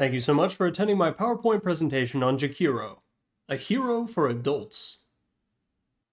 Thank you so much for attending my PowerPoint presentation on Jakiro, a hero for adults.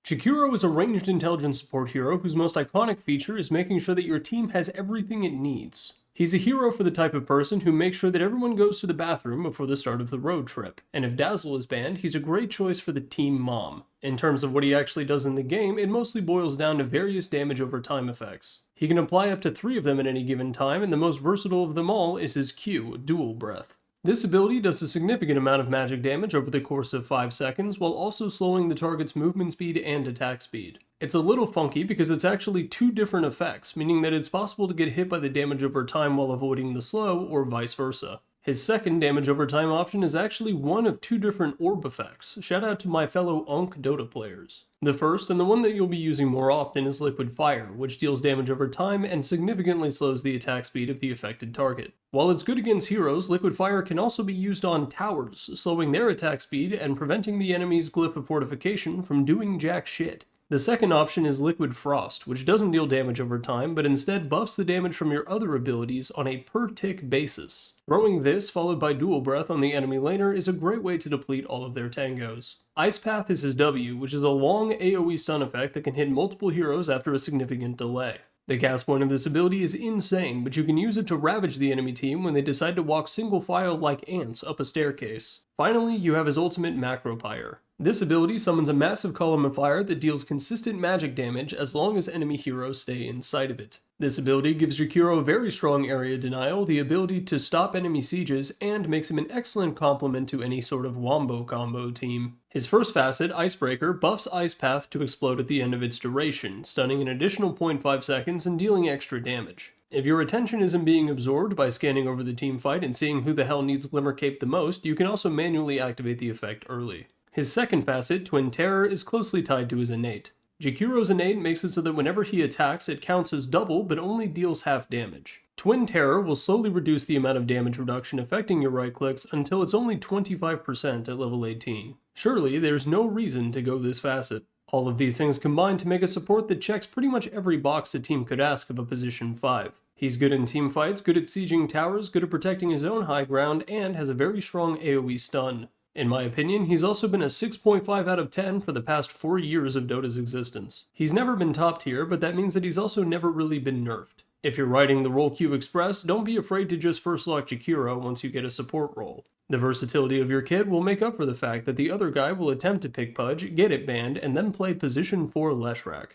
Jakiro is a ranged intelligence support hero whose most iconic feature is making sure that your team has everything it needs. He's a hero for the type of person who makes sure that everyone goes to the bathroom before the start of the road trip, and if Dazzle is banned, he's a great choice for the team mom. In terms of what he actually does in the game, it mostly boils down to various damage over time effects. He can apply up to 3 of them at any given time, and the most versatile of them all is his Q, Dual Breath. This ability does a significant amount of magic damage over the course of 5 seconds, while also slowing the target's movement speed and attack speed. It's a little funky because it's actually 2 different effects, meaning that it's possible to get hit by the damage over time while avoiding the slow, or vice versa. His second damage over time option is actually one of 2 different orb effects. Shout out to my fellow Onk Dota players. The first, and the one that you'll be using more often, is Liquid Fire, which deals damage over time and significantly slows the attack speed of the affected target. While it's good against heroes, Liquid Fire can also be used on towers, slowing their attack speed and preventing the enemy's glyph of fortification from doing jack shit. The second option is Liquid Frost, which doesn't deal damage over time, but instead buffs the damage from your other abilities on a per-tick basis. Throwing this, followed by Dual Breath on the enemy laner, is a great way to deplete all of their tangos. Ice Path is his W, which is a long AoE stun effect that can hit multiple heroes after a significant delay. The cast point of this ability is insane, but you can use it to ravage the enemy team when they decide to walk single file like ants up a staircase. Finally, you have his ultimate Macro Pyre. This ability summons a massive column of fire that deals consistent magic damage as long as enemy heroes stay inside of it. This ability gives Jakiro very strong area denial, the ability to stop enemy sieges, and makes him an excellent complement to any sort of wombo combo team. His first facet, Icebreaker, buffs Ice Path to explode at the end of its duration, stunning an additional 0.5 seconds and dealing extra damage. If your attention isn't being absorbed by scanning over the team fight and seeing who the hell needs Glimmer Cape the most, you can also manually activate the effect early. His second facet, Twin Terror, is closely tied to his innate. Jakiro's innate makes it so that whenever he attacks, it counts as double but only deals half damage. Twin Terror will slowly reduce the amount of damage reduction affecting your right clicks until it's only 25% at level 18. Surely, there's no reason to go this facet. All of these things combine to make a support that checks pretty much every box a team could ask of a position 5. He's good in team fights, good at sieging towers, good at protecting his own high ground, and has a very strong AoE stun. In my opinion, he's also been a 6.5 out of 10 for the past 4 years of Dota's existence. He's never been top tier, but that means that he's also never really been nerfed. If you're riding the Role Queue Express, don't be afraid to just first select Jakiro once you get a support role. The versatility of your kit will make up for the fact that the other guy will attempt to pick Pudge, get it banned, and then play position 4 Leshrac.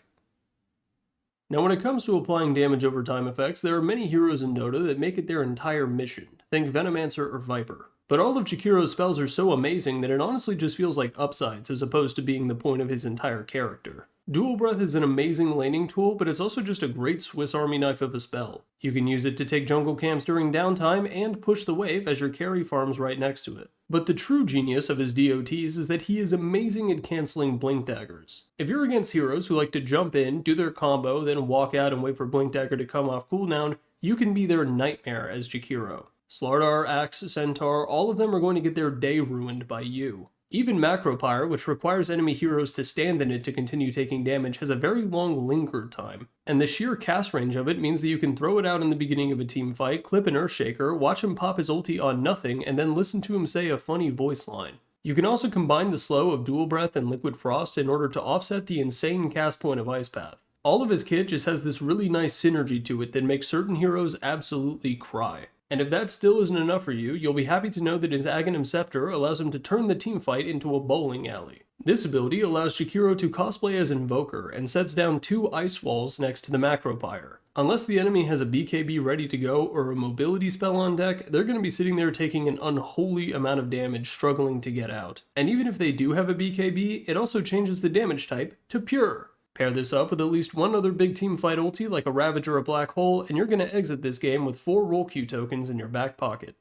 Now when it comes to applying damage over time effects, there are many heroes in Dota that make it their entire mission. Think Venomancer or Viper. But all of Jakiro's spells are so amazing that it honestly just feels like upsides as opposed to being the point of his entire character. Dual Breath is an amazing laning tool, but it's also just a great Swiss Army knife of a spell. You can use it to take jungle camps during downtime and push the wave as your carry farms right next to it. But the true genius of his DOTs is that he is amazing at canceling Blink Daggers. If you're against heroes who like to jump in, do their combo, then walk out and wait for Blink Dagger to come off cooldown, you can be their nightmare as Jakiro. Slardar, Axe, Centaur, all of them are going to get their day ruined by you. Even Macro Pyre, which requires enemy heroes to stand in it to continue taking damage, has a very long linger time. And the sheer cast range of it means that you can throw it out in the beginning of a team fight, clip an Earthshaker, watch him pop his ulti on nothing, and then listen to him say a funny voice line. You can also combine the slow of Dual Breath and Liquid Frost in order to offset the insane cast point of Ice Path. All of his kit just has this really nice synergy to it that makes certain heroes absolutely cry. And if that still isn't enough for you, you'll be happy to know that his Aghanim Scepter allows him to turn the team fight into a bowling alley. This ability allows Jakiro to cosplay as Invoker and sets down 2 ice walls next to the Macro Pyre. Unless the enemy has a BKB ready to go or a mobility spell on deck, they're going to be sitting there taking an unholy amount of damage struggling to get out. And even if they do have a BKB, it also changes the damage type to Pure. Pair this up with at least one other big team fight ulti like a Ravage or a Black Hole, and you're going to exit this game with 4 Role Queue tokens in your back pocket.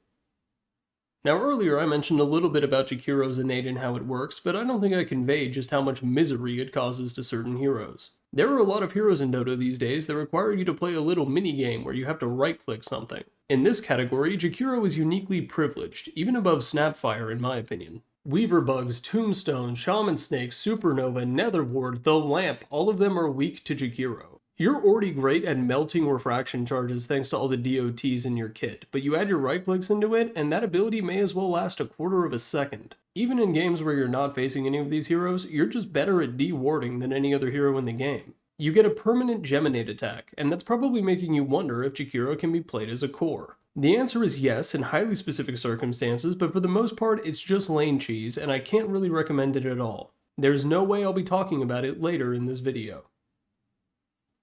Now earlier I mentioned a little bit about Jakiro's innate and how it works, but I don't think I conveyed just how much misery it causes to certain heroes. There are a lot of heroes in Dota these days that require you to play a little mini-game where you have to right-click something. In this category, Jakiro is uniquely privileged, even above Snapfire in my opinion. Weaver Bugs, Tombstone, Shaman Snake, Supernova, Netherward, The Lamp, all of them are weak to Jakiro. You're already great at melting refraction charges thanks to all the DOTs in your kit, but you add your right clicks into it, and that ability may as well last a quarter of a second. Even in games where you're not facing any of these heroes, you're just better at de-warding than any other hero in the game. You get a permanent Geminate attack, and that's probably making you wonder if Jakiro can be played as a core. The answer is yes in highly specific circumstances, but for the most part it's just lane cheese, and I can't really recommend it at all. There's no way I'll be talking about it later in this video.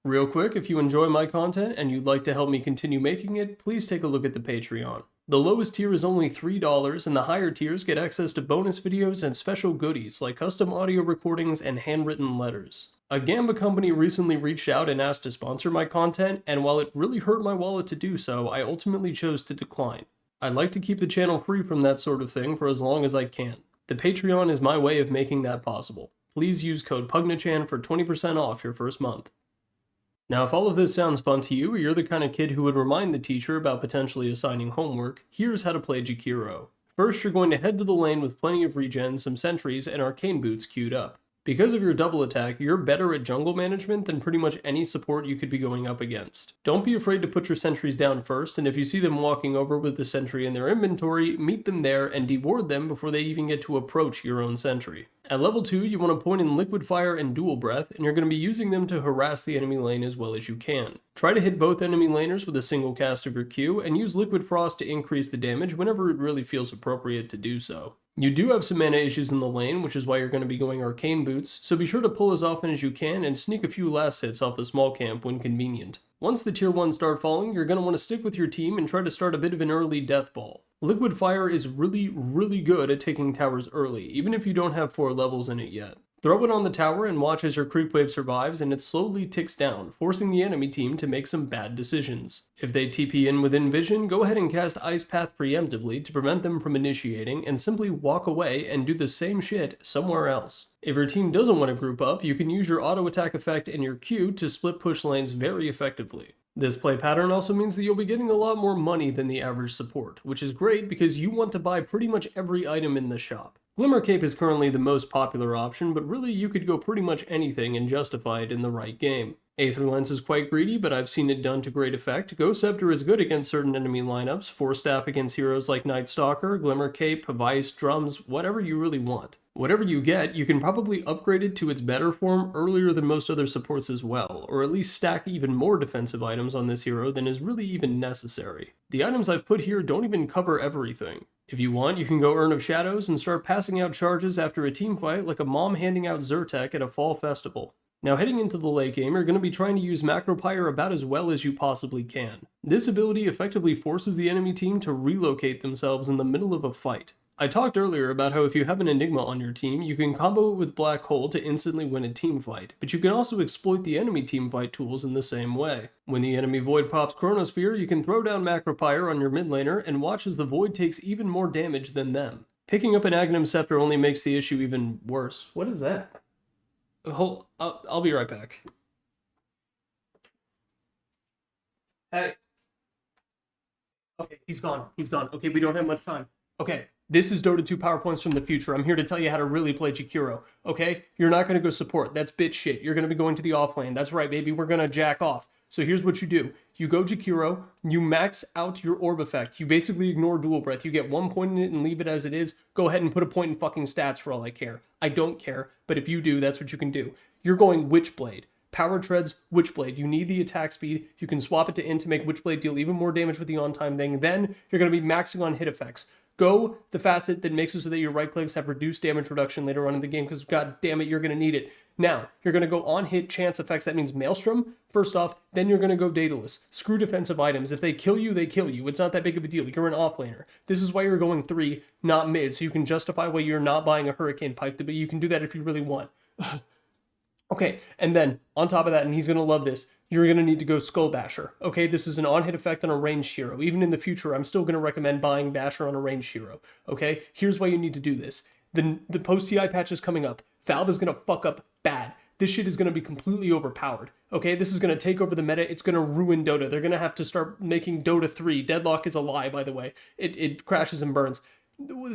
Real quick, if you enjoy my content and you'd like to help me continue making it, please take a look at the Patreon. The lowest tier is only $3, and the higher tiers get access to bonus videos and special goodies like custom audio recordings and handwritten letters. A Gamba company recently reached out and asked to sponsor my content, and while it really hurt my wallet to do so, I ultimately chose to decline. I'd like to keep the channel free from that sort of thing for as long as I can. The Patreon is my way of making that possible. Please use code PUGNACHAN for 20% off your first month. Now, if all of this sounds fun to you, or you're the kind of kid who would remind the teacher about potentially assigning homework, here's how to play Jakiro. First, you're going to head to the lane with plenty of regen, some sentries, and arcane boots queued up. Because of your double attack, you're better at jungle management than pretty much any support you could be going up against. Don't be afraid to put your sentries down first, and if you see them walking over with the sentry in their inventory, meet them there and deward them before they even get to approach your own sentry. At level 2, you want to point in Liquid Fire and Dual Breath, and you're going to be using them to harass the enemy lane as well as you can. Try to hit both enemy laners with a single cast of your Q, and use Liquid Frost to increase the damage whenever it really feels appropriate to do so. You do have some mana issues in the lane, which is why you're going to be going Arcane Boots, so be sure to pull as often as you can and sneak a few last hits off the small camp when convenient. Once the tier 1 start falling, you're going to want to stick with your team and try to start a bit of an early death ball. Liquid Fire is really good at taking towers early, even if you don't have 4 levels in it yet. Throw it on the tower and watch as your creep wave survives and it slowly ticks down, forcing the enemy team to make some bad decisions. If they TP in within vision, go ahead and cast Ice Path preemptively to prevent them from initiating and simply walk away and do the same shit somewhere else. If your team doesn't want to group up, you can use your auto attack effect and your Q to split push lanes very effectively. This play pattern also means that you'll be getting a lot more money than the average support, which is great because you want to buy pretty much every item in the shop. Glimmer Cape is currently the most popular option, but really you could go pretty much anything and justify it in the right game. Aether Lens is quite greedy, but I've seen it done to great effect. Ghost Scepter is good against certain enemy lineups, Force Staff against heroes like Night Stalker, Glimmer Cape, Vice, Drums, whatever you really want. Whatever you get, you can probably upgrade it to its better form earlier than most other supports as well, or at least stack even more defensive items on this hero than is really even necessary. The items I've put here don't even cover everything. If you want, you can go Urn of Shadows and start passing out charges after a team fight like a mom handing out Zyrtec at a fall festival. Now heading into the late game, you're going to be trying to use Macropyre about as well as you possibly can. This ability effectively forces the enemy team to relocate themselves in the middle of a fight. I talked earlier about how if you have an Enigma on your team, you can combo it with Black Hole to instantly win a team fight, but you can also exploit the enemy team fight tools in the same way. When the enemy Void pops Chronosphere, you can throw down Macropyre on your mid laner and watch as the Void takes even more damage than them. Picking up an Aghanim Scepter only makes the issue even worse. What is that? I'll be right back. Hey. Okay, he's gone. Okay, we don't have much time. Okay, this is Dota 2 PowerPoints from the future. I'm here to tell you how to really play Jakiro, okay? You're not going to go support. That's bitch shit. You're going to be going to the off lane. That's right, baby. We're going to jack off. So here's what you do. You go Jakiro, you max out your orb effect. You basically ignore Dual Breath. You get 1 point in it and leave it as it is. Go ahead and put a point in fucking stats for all I care. I don't care, but if you do, that's what you can do. You're going Witchblade. Power Treads, Witchblade. You need the attack speed. You can swap it to Int to make Witchblade deal even more damage with the on-time thing. Then you're going to be maxing on hit effects. Go the facet that makes it so that your right clicks have reduced damage reduction later on in the game, because god damn it, you're going to need it. Now, you're going to go on hit chance effects. That means Maelstrom, first off, then you're going to go Daedalus. Screw defensive items. If they kill you, they kill you. It's not that big of a deal. You're an offlaner. This is why you're going 3, not mid, so you can justify why you're not buying a Hurricane Pike, but you can do that if you really want. Okay, and then, on top of that, and he's going to love this, you're going to need to go Skull Basher. Okay, this is an on-hit effect on a ranged hero. Even in the future, I'm still going to recommend buying Basher on a ranged hero. Okay, here's why you need to do this. The post-TI patch is coming up. Valve is going to fuck up bad. This shit is going to be completely overpowered. Okay, this is going to take over the meta. It's going to ruin Dota. They're going to have to start making Dota 3. Deadlock is a lie, by the way. It crashes and burns.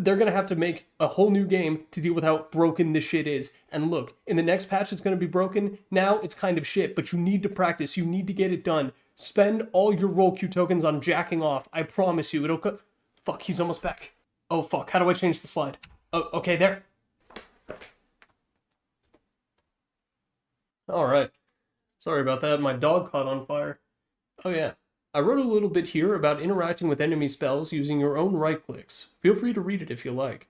they're going to have to make a whole new game to deal with how broken this shit is. And look, in the next patch it's going to be broken. Now it's kind of shit, but you need to practice. You need to get it done. Spend all your roll queue tokens on jacking off. I promise you, it'll co- Fuck, he's almost back. Oh, fuck. How do I change the slide? Oh, okay, there. Alright. Sorry about that. My dog caught on fire. Oh, yeah. I wrote a little bit here about interacting with enemy spells using your own right clicks. Feel free to read it if you like.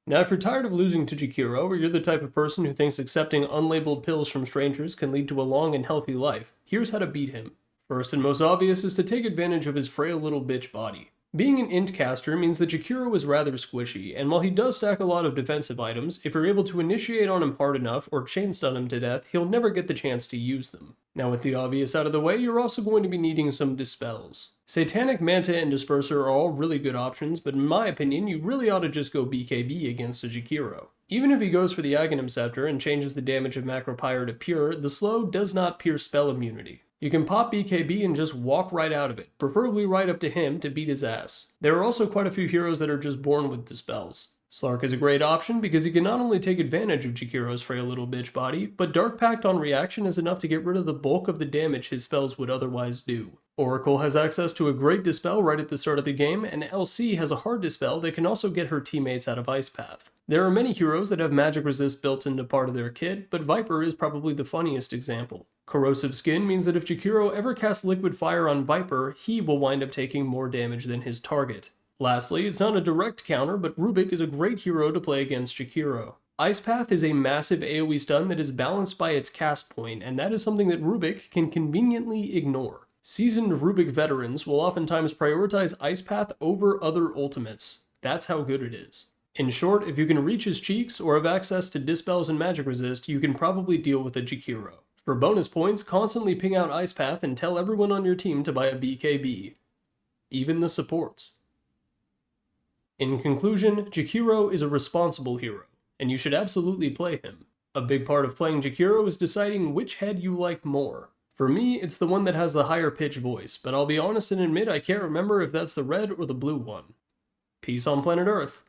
Now, if you're tired of losing to Jakiro, or you're the type of person who thinks accepting unlabeled pills from strangers can lead to a long and healthy life, here's how to beat him. First and most obvious is to take advantage of his frail little bitch body. Being an int caster means that Jakiro is rather squishy, and while he does stack a lot of defensive items, if you're able to initiate on him hard enough or chain stun him to death, he'll never get the chance to use them. Now with the obvious out of the way, you're also going to be needing some dispels. Satanic Manta and Disperser are all really good options, but in my opinion, you really ought to just go BKB against a Jakiro. Even if he goes for the Aghanim Scepter and changes the damage of Macropyre to pure, the slow does not pierce spell immunity. You can pop BKB and just walk right out of it, preferably right up to him to beat his ass. There are also quite a few heroes that are just born with dispels. Slark is a great option because he can not only take advantage of Jakiro's frail little bitch body, but Dark Pact on reaction is enough to get rid of the bulk of the damage his spells would otherwise do. Oracle has access to a great dispel right at the start of the game, and LC has a hard dispel that can also get her teammates out of Ice Path. There are many heroes that have magic resist built into part of their kit, but Viper is probably the funniest example. Corrosive Skin means that if Jakiro ever casts Liquid Fire on Viper, he will wind up taking more damage than his target. Lastly, it's not a direct counter, but Rubik is a great hero to play against Jakiro. Ice Path is a massive AoE stun that is balanced by its cast point, and that is something that Rubik can conveniently ignore. Seasoned Rubik veterans will oftentimes prioritize Ice Path over other ultimates. That's how good it is. In short, if you can reach his cheeks or have access to Dispels and Magic Resist, you can probably deal with a Jakiro. For bonus points, constantly ping out Ice Path and tell everyone on your team to buy a BKB. Even the supports. In conclusion, Jakiro is a responsible hero, and you should absolutely play him. A big part of playing Jakiro is deciding which head you like more. For me, it's the one that has the higher pitch voice, but I'll be honest and admit I can't remember if that's the red or the blue one. Peace on planet Earth.